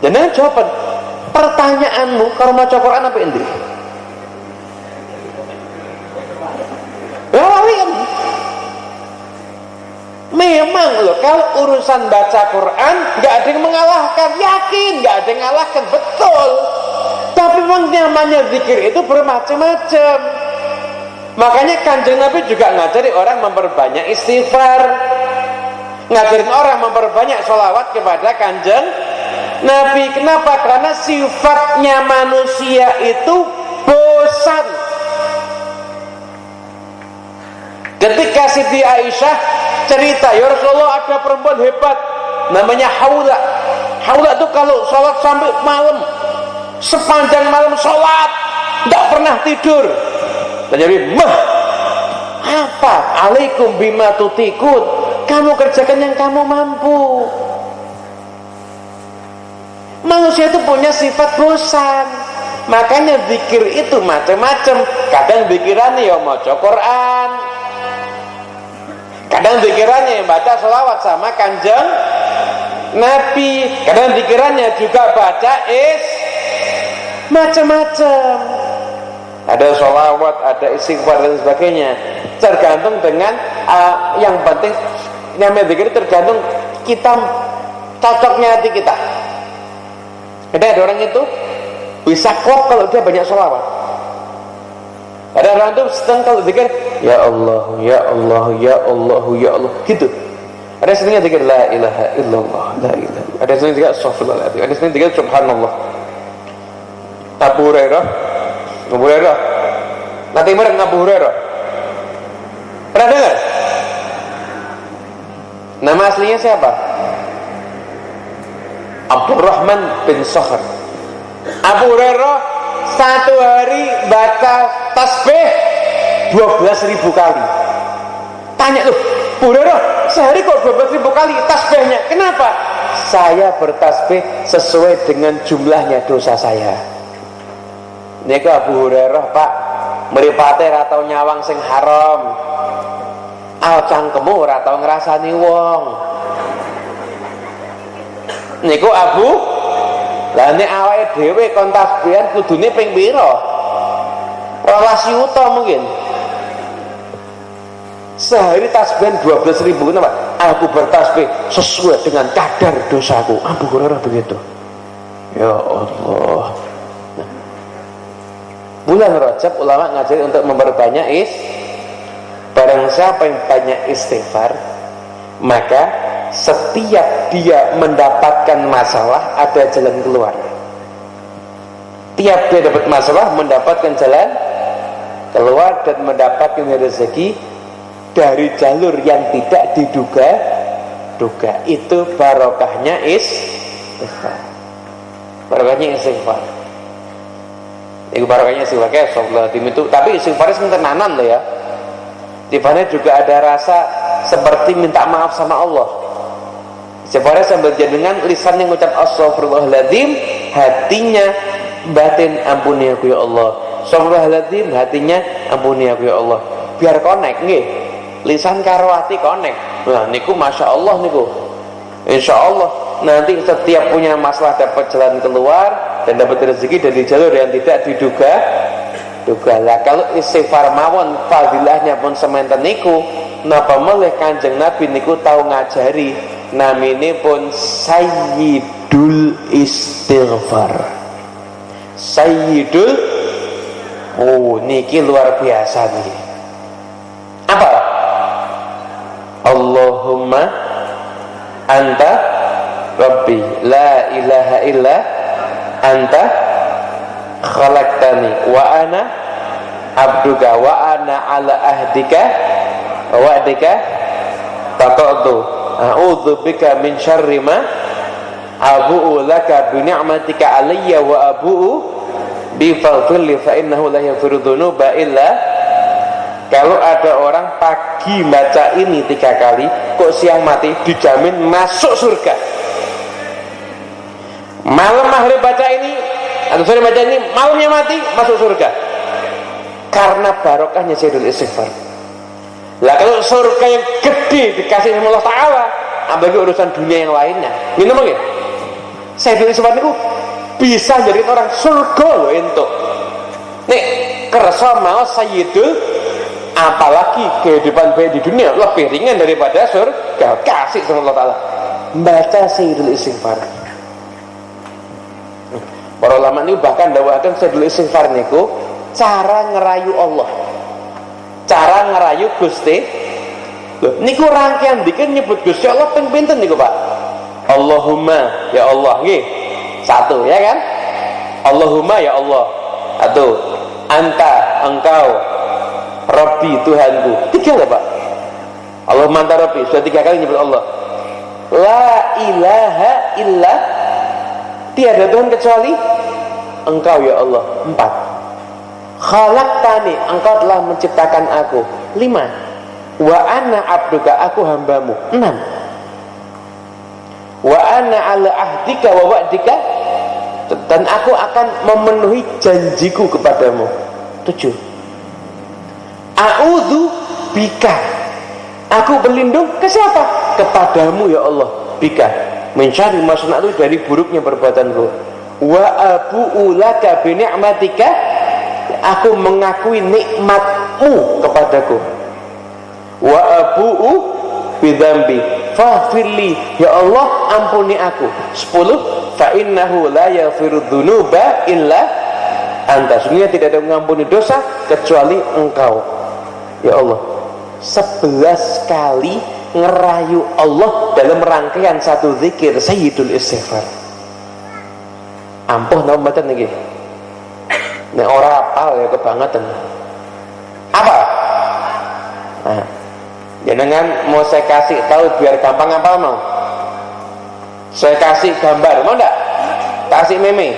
Jangan jawaban pertanyaanmu karo maca Quran apa endi? Memang loh, kalau urusan baca Quran nggak ada yang mengalahkan, yakin nggak ada yang mengalahkan, betul. Tapi memang namanya zikir itu bermacam-macam. Makanya Kanjeng Nabi juga ngajari orang memperbanyak istighfar, ngajarin orang memperbanyak sholawat kepada Kanjeng Nabi. Kenapa? Karena sifatnya manusia itu bosan. Ketika Siti Aisyah cerita, ya Rasulullah ada perempuan hebat namanya Haula. Haula itu kalau sholat sampai malam, sepanjang malam sholat, tidak pernah tidur. Jadi apa? Alaikum bima tutikun. Kamu kerjakan yang kamu mampu. Manusia itu punya sifat bosan. Makanya zikir itu macam-macam. Kadang zikirannya ya maca Quran, kadang zikirannya baca sholawat sama Kanjeng Nabi, kadang zikirannya juga baca macam-macam. Ada sholawat, ada istighfar dan sebagainya. Tergantung dengan yang penting namanya zikir tergantung kita cocoknya hati kita. Ada orang itu bisa klop kalau dia banyak sholawat. Ada orang itu sedang kalau zikir ya Allah, ya Allah, ya Allah, ya Allah gitu. Ada sebenarnya zikir la ilaha illallah, la ilaha. Ada sebenarnya zikir astagfirullahaladzim. Ada sebenarnya zikir subhanallah. Abu Hurairah nanti mereka Abu Hurairah pernah dengar? Nama aslinya siapa? Abdurrahman bin Sakhr. Abu Hurairah satu hari baca tasbih 12.000 kali. Tanya loh, Abu Hurairah sehari kok 12.000 kali tasbihnya? Kenapa? Saya bertasbih sesuai dengan jumlahnya dosa saya. Niku Abu Hurairah Pak, mripate ra tau nyawang sing haram. Cangkemmu ora tau ngrasani wong. Niku Abu, lah nek awake dhewe kon tasbihan kudune ping pira? 12 yuta mungkin. Sehari tasbihan 12.000, kenapa? Aku bertasbih sesuai dengan kadar dosaku. Abu Hurairah begitu. Ya Allah. Bulan Rajab ulama ngajari untuk memperbanyak barang siapa yang banyak istighfar, maka setiap dia mendapatkan masalah ada jalan keluar. Tiap dia dapat masalah mendapatkan jalan keluar dan mendapatkan rezeki dari jalur yang tidak diduga-duga. Itu barokahnya istighfar. Barokahnya istighfar. Itu barokahnya istighfar kayak itu, tapi istighfarnya tenanan loh ya. Istighfarnya juga ada rasa seperti minta maaf sama Allah. Istighfarnya sambil dengan lisan yang mengucap astagfirullahaladzim, hatinya batin ampuni aku ya Allah. Astagfirullahaladzim, hatinya ampuni aku ya Allah. Biar connect nggih. Lisan karo hati connect. Nah niku masya Allah niku. Insya Allah nanti setiap punya masalah dapat jalan keluar dan dapat rezeki dari jalur yang tidak diduga lah. Kalau istighfar mawon fadilahnya pun semanten niku, napa melih Kanjeng Nabi niku tahu ngajari namine pun Sayyidul Istighfar. Sayyidul, oh niki luar biasa nih. Allahumma anta rabbi la ilaha illa anta khalaqtani wa ana abduka wa ana ala ahdika wa wa'dika taqatu a'udzu bika min syarri ma abu'u laka bi ni'matika alayya wa abu'u bi fadli fa innahu la yaghfiru dzunuba illa. Kalau ada orang pagi baca ini 3 kali kok siang mati, dijamin masuk surga. Malam maghrib baca ini atau sore baca ini, malamnya mati masuk surga karena barokahnya Sayyidul Istighfar. Lah kalau surga yang gede dikasih sama Allah Ta'ala, apalagi urusan dunia yang lainnya, ini mungkin Sayyidul Istighfar itu bisa jadi orang surga loh entuk. Nih kersa mau Sayyidul, apalagi kehidupan baik di dunia lebih ringan daripada surga, kasih sama Allah Ta'ala. Baca Sayyidul Istighfar. Para ulama ini bahkan dakwakan Sayyidul Istighfar niku cara ngerayu Allah, cara ngerayu Gusti. Loh, niku rangkaian bikin nyebut Gusti Allah ping pinten niku Pak? Allahumma ya Allah nggih. 1 ya kan? Allahumma ya Allah. 1. Anta engkau Rabbi Tuhanku. 3 lah Pak. Allahumma anta Rabbi, sudah 3 kali nyebut Allah. La ilaha illa, tiada Tuhan kecuali engkau ya Allah. 4. Khalaqtani, engkau telah menciptakan aku. 5. Wa ana abduka, aku hambamu. 6. Wa ana ala ahdika wa wa'dika, dan aku akan memenuhi janjiku kepadamu. 7. A'udzu bika, aku berlindung ke siapa? Kepadamu ya Allah. Bika min syarri ma sana'tu, dari buruknya perbuatanku. Wa abu'u laka bi ni'matika, aku mengakui nikmatmu kepadaku. Wa abu'u bidzambi faghfirli, ya Allah ampuni aku. 10. Fa innahu la yaghfiru dzunuba illa anta, sesungguhnya tidak ada mengampuni dosa kecuali engkau ya Allah. 11 kali ngerayu Allah dalam rangkaian satu zikir Sayyidul Istighfar. Ampuh napa mboten niki? Nek ora apal ya kebangetan. Apa? Nah, jenengan mau saya kasih tahu biar gampang apal mau? Saya kasih gambar, mau enggak? Kasih meme.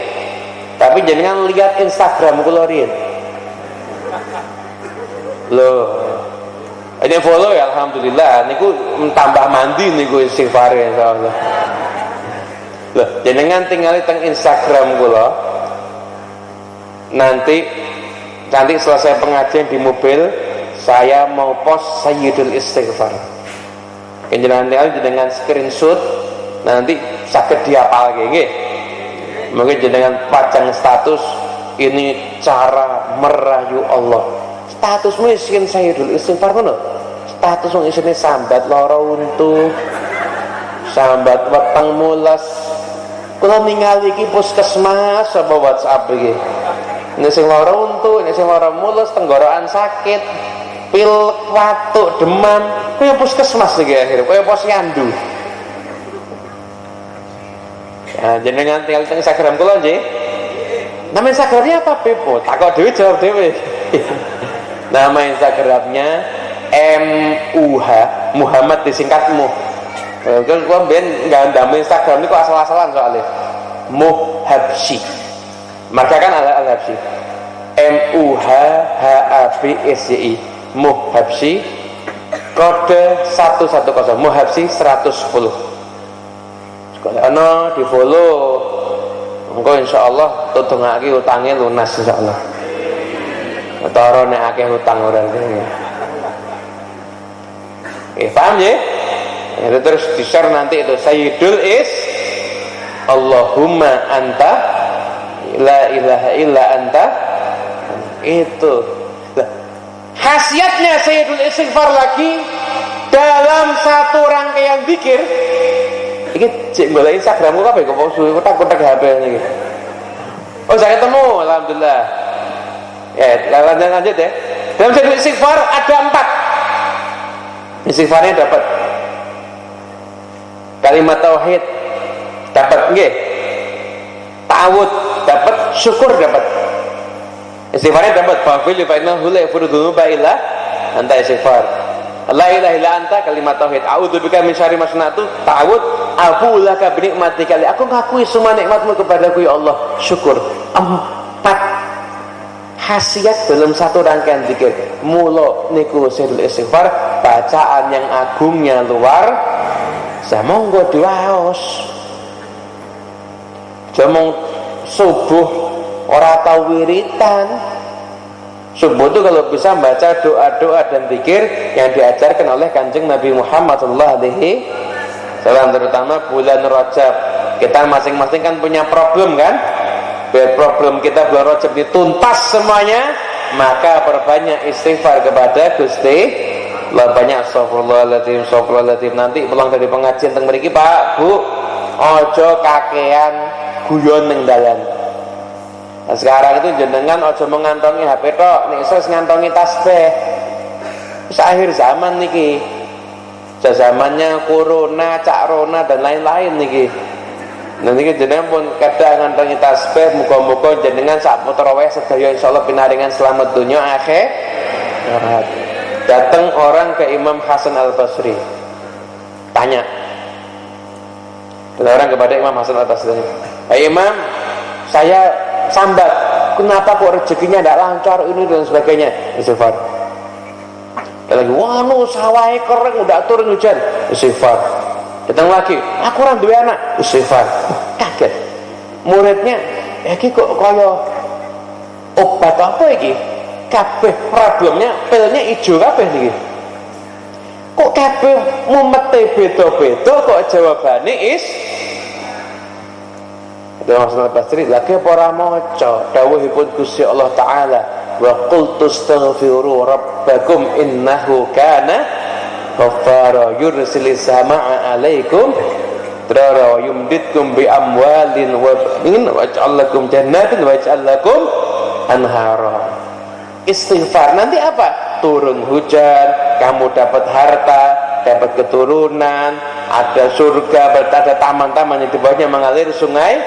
Tapi jenengan lihat Instagram kula riyen. Loh, ini follow ya alhamdulillah. Niku tambah mandi niku istighfar insyaallah. Loh, jenengan tinggal teng Instagram kula. Nanti selesai pengajian di mobil, saya mau post Sayyidul Istighfar. Jenengan dengan screenshot, nanti sakit dihafal nggih. Mungkin jenengan pajang status, ini cara merayu Allah. Statusmu isiin Sayyidul Istighfar ngono. Status wong isine sambat lara untu, sambat weteng mules. Kula ningali iki puskesmas apa WhatsApp iki. Ini sing lara untu, ini sing lara mules, tenggorokan sakit, pil watuk, demam, kaya puskesmas iki akhirnya, kaya posyandu. Ya, jenengan tinggal di Instagram kula nggih. Nama Instagramnya apa, Bebo? Takok dhewe jawab dhewe. Nama Instagramnya MUH, Muhammad disingkat Muh. Kan gua ben ngandame Instagram ini kok asal-asalan soalnya. Muhabsyi. Maka kan Al-Habsyi. MUHHABSYI. Muhabsyi. Kode 110. Muhabsyi 110. Ana di follow, engko insyaallah tutungake utange lunas insyaallah. Taro nek akeh utang ora ngene. Paham ya? Itu terus di-share nanti itu Sayyidul Is Allahumma anta la ilaha illa anta. Itu. Nah, khasiatnya Sayyidul Istighfar lagi dalam satu rangkaian zikir. Iki cek golek Instagramku kabeh kok suwe kotak-kotak HP iki. Oh, saya ketemu alhamdulillah. Ya, lanjut ya. Dalam Sayyidul Istighfar ada 4. Istighfarnya dapat Kalimat tauhid dapat nggih. Ta'awud dapat, syukur dapat. Istighfarnya dapat, fa'fil fa innahu la yaghfiru dzunuba illa anta istighfar. La ilaha illa anta kalimat tauhid. A'udzubika min syarri ma sana'tu, ta'awud. Afu laka bi nikmatika, aku ngakui semua nikmatmu kepadaku ya Allah, syukur. 4 khasiat dalam satu rangkaian zikir. Mula niku sirul istighfar, bacaan yang agungnya luar saya monggo diwaos. Jamong subuh ora tau wiritan. Subuh itu kalau bisa baca doa-doa dan zikir yang diajarkan oleh Kanjeng Nabi Muhammad sallallahu alaihi wasallam, terutama bulan Rajab. Kita masing-masing kan punya problem kan? Biar problem kita bulan Rajab dituntas semuanya, maka perbanyak istighfar kepada Gusti Allah. Banyak astagfirullahaladzim. Nanti pulang dari pengajian teng mriki, Pak, Bu, ojo kakean guyon ning dalan. Nah, sekarang itu jenengan ojo mengantongi HP tok, nek iso ngantongi tasbih. Wis akhir zaman niki. Zamannya corona, cakrona dan lain-lain niki. Nanti jenengan pun kadang ngantongi tasbih, muga-muga jenengan sak putra wae sedaya insyaallah pinaringan selamat dunia akhirat. Datang orang ke Imam Hasan Al-Basri. Tanya. Dan orang kepada Imam Hasan Al-Basri. "Hai Imam, saya sambat, kenapa kok rezekinya tidak lancar ini dan sebagainya?" Istighfar. Lagi, wah nu sawahnya kering udah turun hujan. Istighfar. Datang lagi, aku orang dua anak. Istighfar. Kaget. Muridnya, iki kok kaya obat apa iki? Kabeh problemnya pilnya ijo kabeh niki. Kok kabeh mumete beda-beda kok jawabane Rasulullah Basri lagi para maca dawuhipun Gusti Allah taala, wa qultu astaghfiru rabbakum innahu kana ghaffara yursilis samaa alaikum drara wa yumditkum bi amwalin wa banin wa yaj'al lakum jannatin wa yaj'al lakum anhara. Istighfar nanti apa? Turun hujan, kamu dapat harta, dapat keturunan, ada surga, ada taman-taman yang di bawahnya mengalir sungai.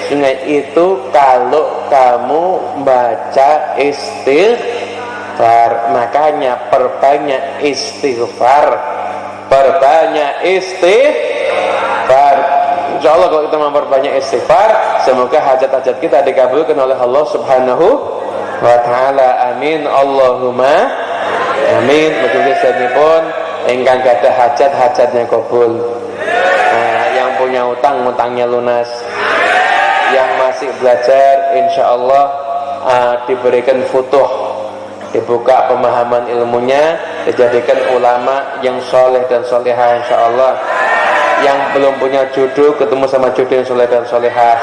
Sungai itu kalau kamu baca istighfar. Makanya perbanyak istighfar, perbanyak istighfar. Insyaallah kalau kita memperbanyak istighfar, semoga hajat-hajat kita dikabulkan oleh Allah Subhanahu wa taala. Amin Allahumma amin. Mugi sedipun ingkang gadah hajat-hajatnya kabul. Nah, yang punya utang utangnya lunas. Yang masih belajar insyaallah diberikan futuh, dibuka pemahaman ilmunya, dijadikan ulama yang soleh dan solehah insyaallah. Yang belum punya jodoh ketemu sama jodoh yang soleh dan solehah.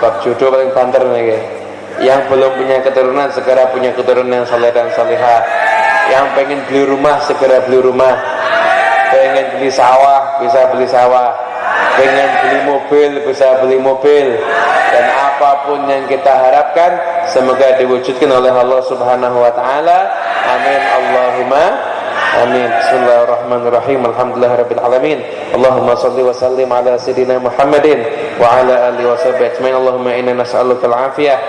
Bab jodoh paling banter nih. Yang belum punya keturunan segera punya keturunan yang soleh dan solehah. Yang pengen beli rumah segera beli rumah. Pengen beli sawah bisa beli sawah. Pengen beli mobil bisa beli mobil. Dan apapun yang kita harapkan semoga diwujudkan oleh Allah Subhanahu wa taala. Amin Allahumma amin. Bismillahirrahmanirrahim. Alhamdulillahirabbil alamin. Allahumma shalli wa sallim ala sayidina Muhammadin wa ala alihi wa sahbihi ajmain. Allahumma inna nas'aluka al-afiyah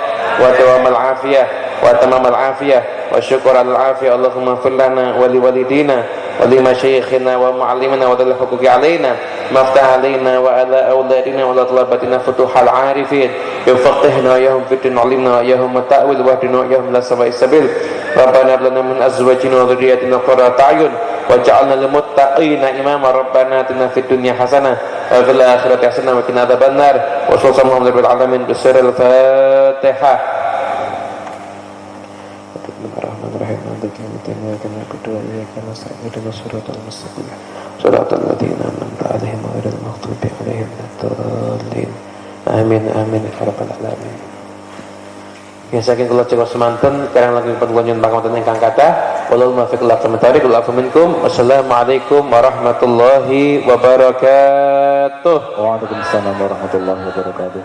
wa dawamal afiyah wa tamamal afiyah wa syukran al-afiyah. Allahumma ighfir lana wa liwalidina wa limasyayikhina wa muallimina wa dhil huquqi alaina maftah alaina wa ala awladina wa ala talabatina futuhal arifin yufaqqihna ya hum fitin alimna ya hum ta'wil wa dinu ya hum la sawa'is sabil. Rabbana hab lana min azwajina wa dhurriyyatina qurrata a'yun waj'alna lil muttaqina imama. Rabbana atina fid dunya hasanah wa fil akhirati hasanah wa qina adzabannar. Wa sallallahu alaihi wa alamin bisirril Fatihah. Bismillahirrahmanirrahim. Alhamdulillah kama berdoa ya kama sa'idana suratul mustaqim. Suratul ladzina an'amta 'alaihim ghairil maghdubi 'alaihim waladdallin. Amin amin ya rabbal alamin. Biasakan kula cekap semanten sekarang lagi pengunjung pangapunten ingkang kathah. Wallahu muwaffiq ila aqwamit thoriq. Minkum. Wassalamualaikum warahmatullahi wabarakatuh. Waalaikumsalam warahmatullahi wabarakatuh.